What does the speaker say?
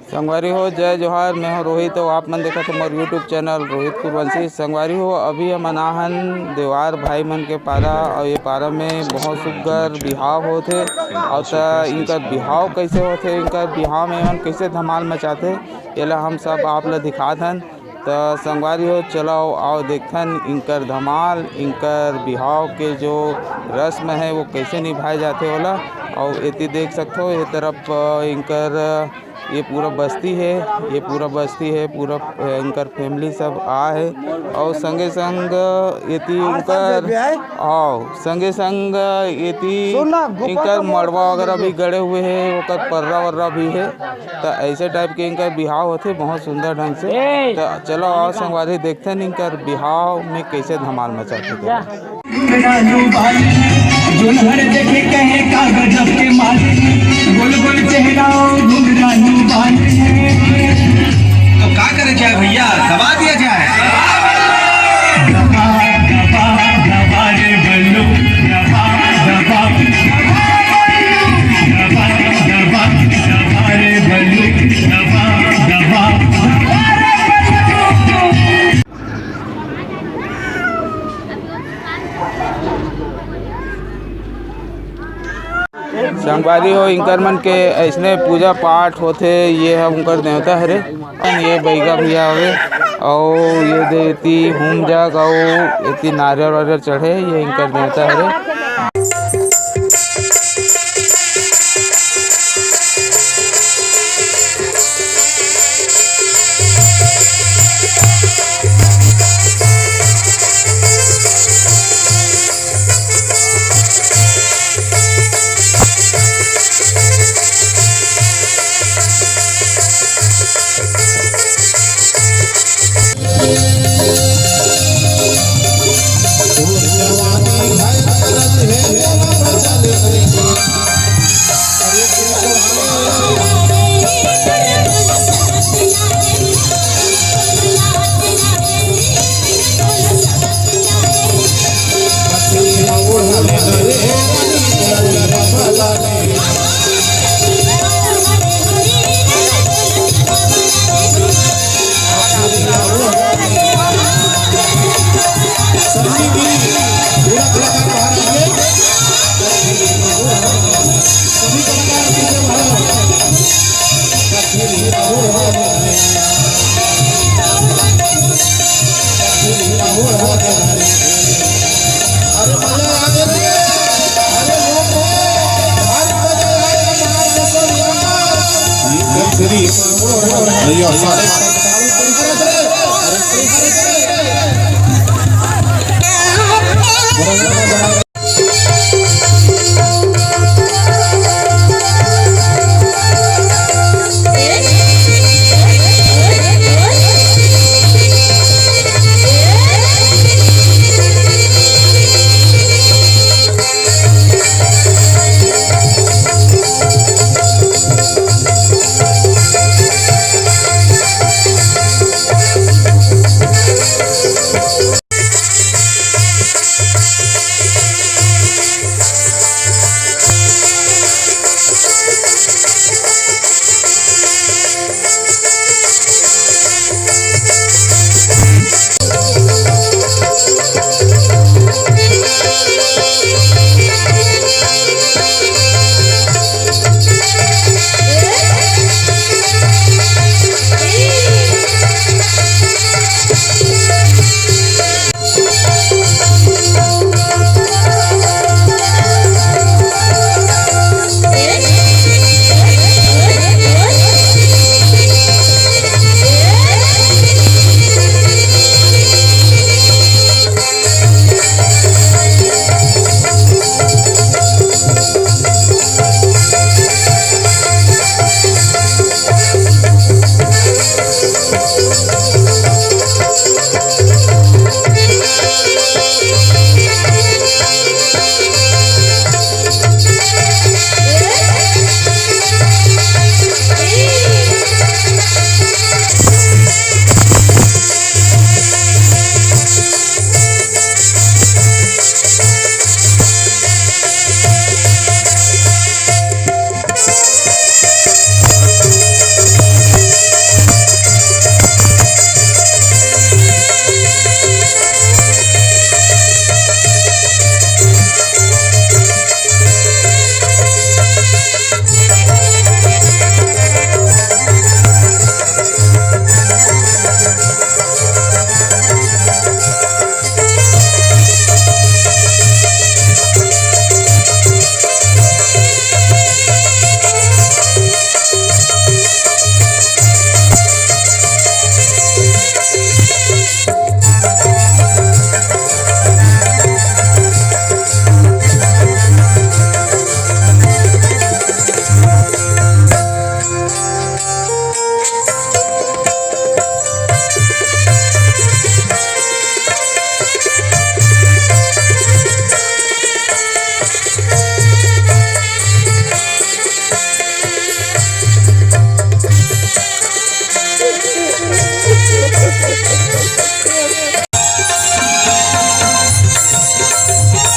संगवारी हो जय जोहार। मैं हूँ रोहित और आप मन देखा हमार यूट्यूब चैनल रोहित कुरवंशी। संगवारी हो अभी हम अनाहन देवार भाई मन के पारा और ये पारा में बहुत सुग्घर बिहाव होते और इनका बिहाव कैसे होते, इनका बिहाव में एमन कैसे धमाल मचाते एला हम सब आप ला दिखाथन। तो संगवारी हो चलो आओ देखथन इनकर धमाल, इनकर बिहाव के जो रस्म है वो कैसे निभाए जाते होला। और इतनी देख सकते हो ये तरफ इनकर ये पूरा बस्ती है, ये पूरा बस्ती है, पूरा इनकर फैमिली सब आ है और संगे संग इति इनकर आओ संगे संग इति इनकर मड़वा वगैरह भी गड़े हुए हैं, ओकर पर्रा वर्रा भी है। तो ऐसे टाइप के इनका बिहाव होते बहुत सुंदर ढंग से। तो चलो आओ संगवारी देखते हैं इनकर बिहाव में कैसे धमाल मचाते थे। जोनहर देखे कहे का गजब के माले, गोल गोल चेहरा घुंघरालू बाल है। तो क्या करे जाए भैया, दबा दिया जाए। दबा दबा दबा रे बल्लू, दबा दबा दबा दबा दबा रे बल्लू, दबा दबा संगवारी हो इनकर मन के ऐसने पूजा पाठ होते, ये है उनकर देवता हरे। ये बैगा भैया हवे और ये देती होम जग और इतनी नारियल वारियल चढ़े, ये इनकर देवता हरे।